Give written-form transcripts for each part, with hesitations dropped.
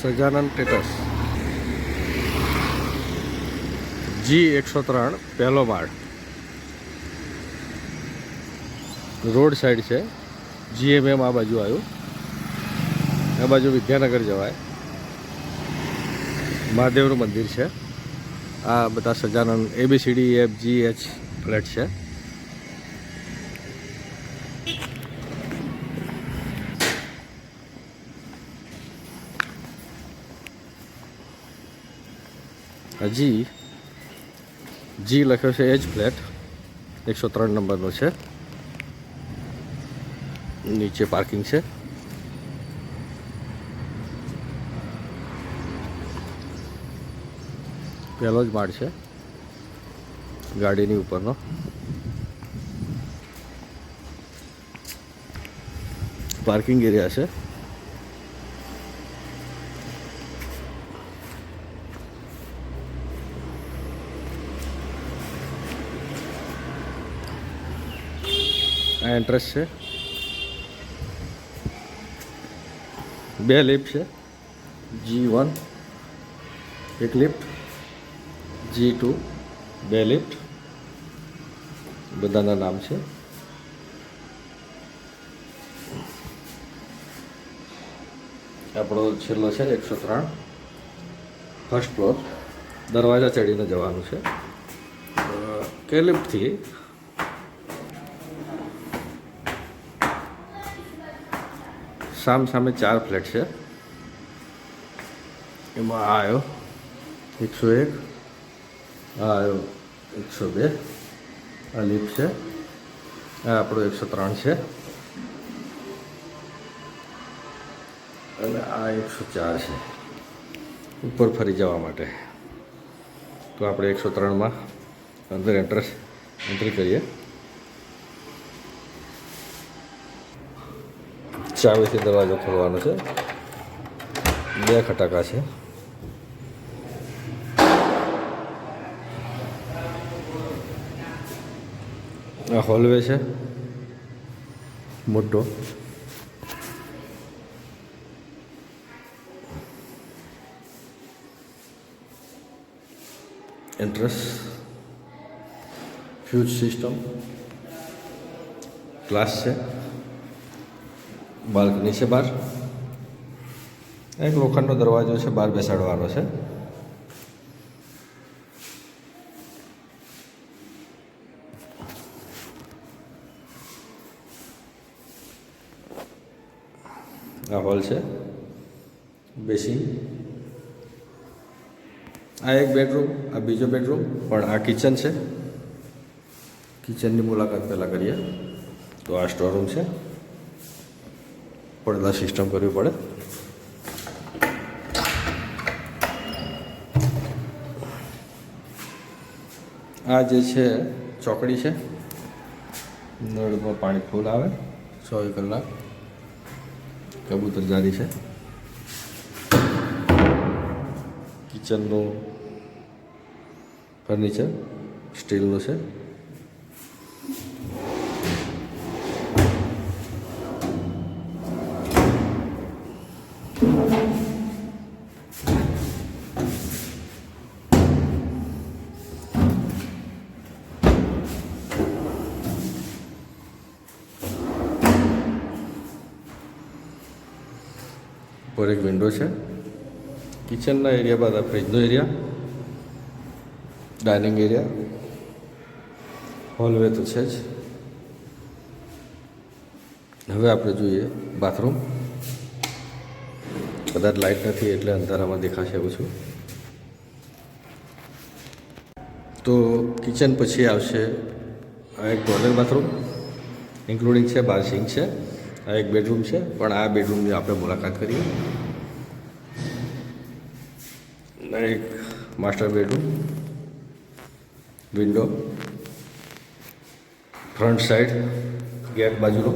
Sajanand ટેટસ G103 પહેલો માળ road side છે. GMM આ બાજુ આવ્યું, આ બાજુ વિદ્યાનગર જવાય. મહાદેવનું મંદિર છે. આ બધા સજાનંદ ABCDEFGH ફ્લેટ છે. હજી G લખ્યો છે, એ જ ફ્લેટ 103 નંબરનો છે. નીચે પાર્કિંગ છે. પહેલો જ માળ છે ગાડીની ઉપરનો. પાર્કિંગ એરિયા છે. આ એન્ટ્રન્સ છે. 2 લિફ્ટ છે. G1 એક લિફ્ટ, G2 2 લિફ્ટ. બધાના નામ છે. આપણો છેલ્લો છે 103 ફર્સ્ટ ફ્લોર. દરવાજા ચડીને જવાનું છે કે લિફ્ટથી. સામે 4 ફ્લેટ છે. એમાં આ આવ્યો 101, આ આવ્યો 102. આ લિફ્ટ છે. આ આપણો 103 છે અને આ 104 છે ઉપર ફરી જવા માટે. તો આપણે 103માં અંદર એન્ટ્રી કરીએ. ચાવીથી દરવાજો ખોલવાનો છે. 2 ખટાકા છે. આ હોલવે છે મોટો. એન્ટ્રન્સ, ફ્યુઝ સિસ્ટમ, ગ્લાસ છે. બાલ્કની છે બહાર. એક લોખંડનો દરવાજો છે, બહાર બેસાડવાનો છે. આ હોલ છે, બેસિંગ. આ એક બેડરૂમ, આ બીજો બેડરૂમ, પણ આ કિચન છે. કિચનની મુલાકાત પહેલાં કરીએ. તો આ સ્ટોરરૂમ છે. પડદા સિસ્ટમ કરવી પડે. આ જે છે ચોકડી છે. નળમાં પાણી ફૂલ આવે 24 કલાક. કબૂતર જારી છે. કિચનનું ફર્નિચર સ્ટીલનું છે. ઉપર એક વિન્ડો છે. કિચનના એરિયા બાદ આ ફ્રિજનો એરિયા, ડાઇનિંગ એરિયા, હોલવે તો છે જ. હવે આપણે જોઈએ બાથરૂમ. કદાચ લાઇટ નથી એટલે અંધારામાં દેખાશે એવું છું. તો કિચન પછી આવશે આ એક ટોયલેટ બાથરૂમ ઇન્ક્લુડિંગ છે. બહાર સિંક છે. આ એક બેડરૂમ છે, પણ આ બેડરૂમની આપણે મુલાકાત કરીએ. એક master bedroom, window, front side gate બાજુનો,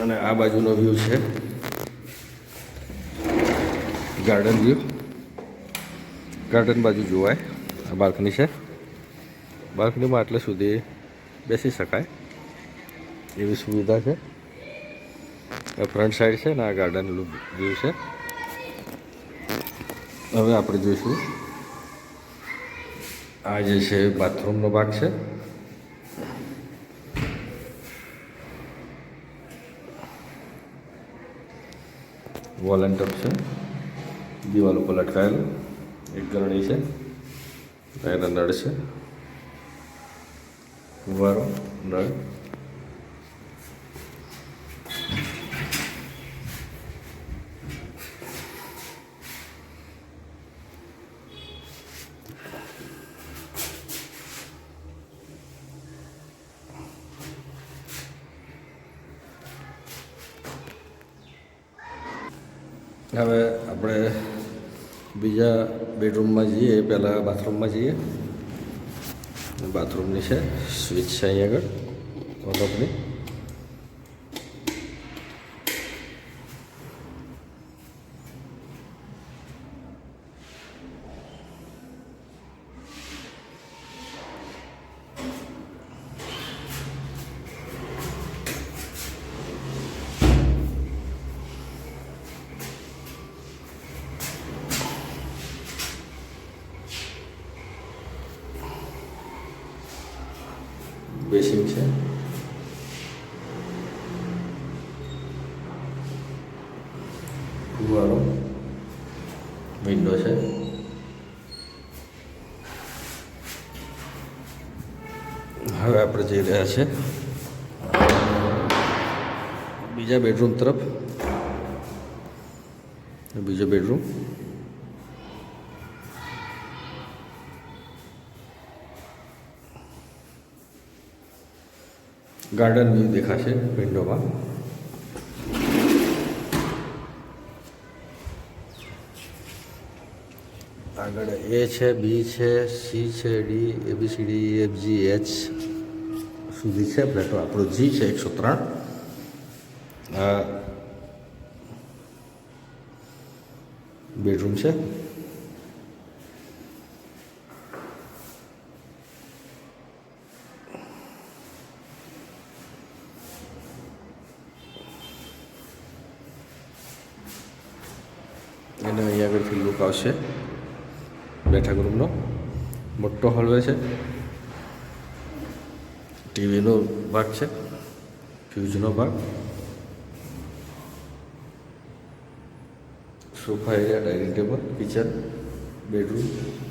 અને આ બાજુનો વ્યૂ છે ગાર્ડન વ્યૂ. ગાર્ડન બાજુ જોવાય. આ બાલ્કની છે. બાલ્કનીમાં આટલે સુધી બેસી શકાય એવી સુવિધા છે. આ ફ્રન્ટ સાઈડ છે ને આ ગાર્ડન વ્યૂ છે. હવે આપણે જોઈશું આ જે છે બાથરૂમનો ભાગ છે. વોલ એન્ડ ટપ છે, દિવાલ ઉપર લટકાયેલું એક ગરણી છે, એના નળ છે, ફુવારો, નળ, હવે આપણે બીજા બેડરૂમમાં જઈએ, પહેલાં બાથરૂમમાં જઈએ. બાથરૂમની છે, સ્વિચ છે અહીં આગળ ઓન ઓફની. બેસિંગ છે, ફુવારો, વિન્ડો છે. હવે આપણે જઈ રહ્યા છે બીજા બેડરૂમ તરફ. બીજો બેડરૂમ ગાર્ડન વ્યૂ દેખાશે વિન્ડોમાં. આગળ એ છે, બી છે, સી છે, D, ABCD, EF G H સુધી છે ફ્લેટો. આપણો જી છે 103. આ બેડરૂમ છે. અને અહીંયા આગળથી લુક આવશે બેઠક રૂમનો. મોટો હોલવે છે, ટીવીનો ભાગ છે, ફ્યુઝનો ભાગ, sofa area, dining table, kitchen,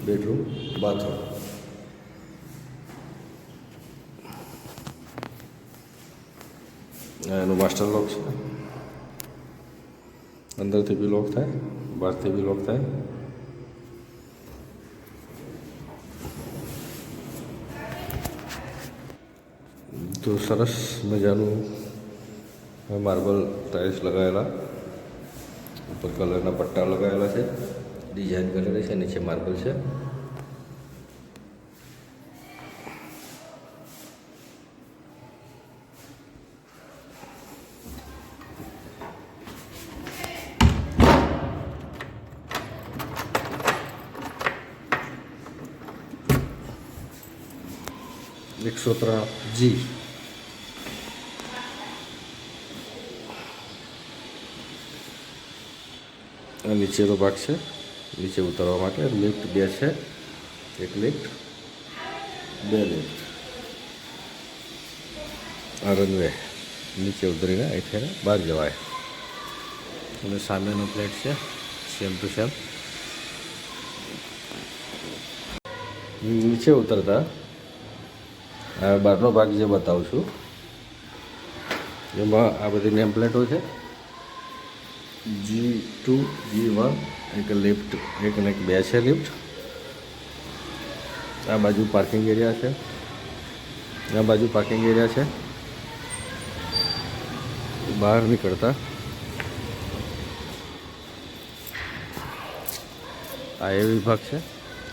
bedroom, bathroom. એનું માસ્ટર લોક છે. અંદરથી બી લોક થાય, બહારથી બી લોક થાય. તો સરસ મજાનું માર્બલ ટાઇલ્સ લગાવેલા, ઉપર કલરના પટ્ટા લગાવેલા છે, ડિઝાઇન કરેલી છે, નીચે માર્બલ છે. G. આ નીચેનો ભાગ છે, નીચે ઉતરવા માટે લિફ્ટ 2 છે, એક લિફ્ટ, 2 લિફ્ટ. આ રનવે, નીચે ઉતરીને અહીંથી બહાર જવાય. અને સામેનો ફ્લેટ છે સેમ ટુ સેમ. નીચે ઉતરતા બહારનો ભાગ જે બતાવું છું એમાં આ બધી નેમ પ્લેટો છે. G2, G1, એક લિફ્ટ, એક ને એક 2 છે લિફ્ટ. આ બાજુ પાર્કિંગ એરિયા છે, આ બાજુ પાર્કિંગ એરિયા છે. બહાર નીકળતા આ એ વિભાગ છે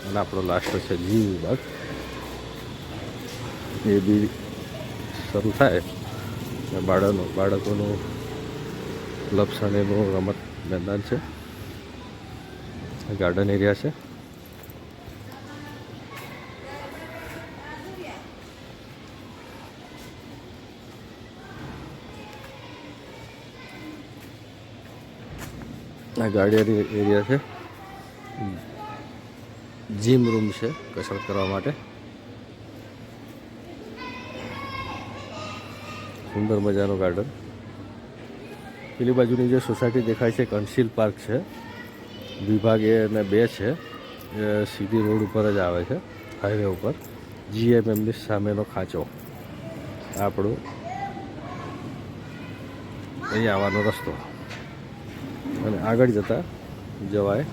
અને આપણો લાસ્ટ છે જી વિભાગ. એ બી શરૂ થાય બાળકોનું ક્લબ્સ અને એનું રમત મેદાન છે, ગાર્ડન એરિયા છે. આ ગાર્ડન એરિયા છે, જીમ રૂમ છે કસરત કરવા માટે. સુંદર મજાનું ગાર્ડન. પેલી બાજુની જે સોસાયટી દેખાય છે કન્સીલ પાર્ક છે. વિભાગ એ અને 2 છે. એ સીધી રોડ ઉપર જ આવે છે, હાઈવે ઉપર. GMMની સામેનો ખાંચો આપણું અહીં આવવાનો રસ્તો, અને આગળ જતા જવાય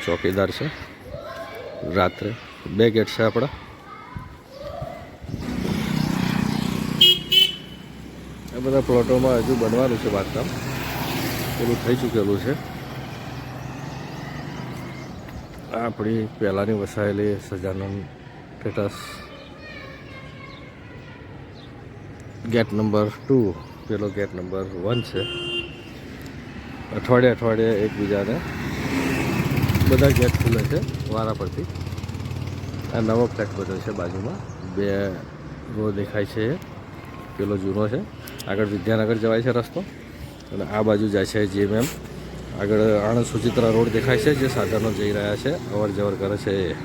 ચોકીદાર છે. રાત્રે 2 ગેટ છે આપણા. આ બધા પ્લોટોમાં હજુ બનવાનું છે બાંધકામ, પેલું થઈ ચૂકેલું છે. આપણી પહેલાંની વસાયેલી સજાનંદ થિયેટર્સ ગેટ નંબર 2, પેલો ગેટ નંબર 1 છે. અઠવાડિયે એકબીજાને બધા ગેટ ખુલે છે વારા પરથી. આ નવો ફ્લેટ બન્યો છે બાજુમાં, 2 રો દેખાય છે. પેલો જૂનો છે. આગળ વિદ્યાનગર જવાય છે રસ્તો, અને આ બાજુ જાય છે GMM. આગળ આણંદ સુચિત્રા રોડ દેખાય છે, જે સાધનો જઈ રહ્યા છે, અવર જવર કરે છે એ.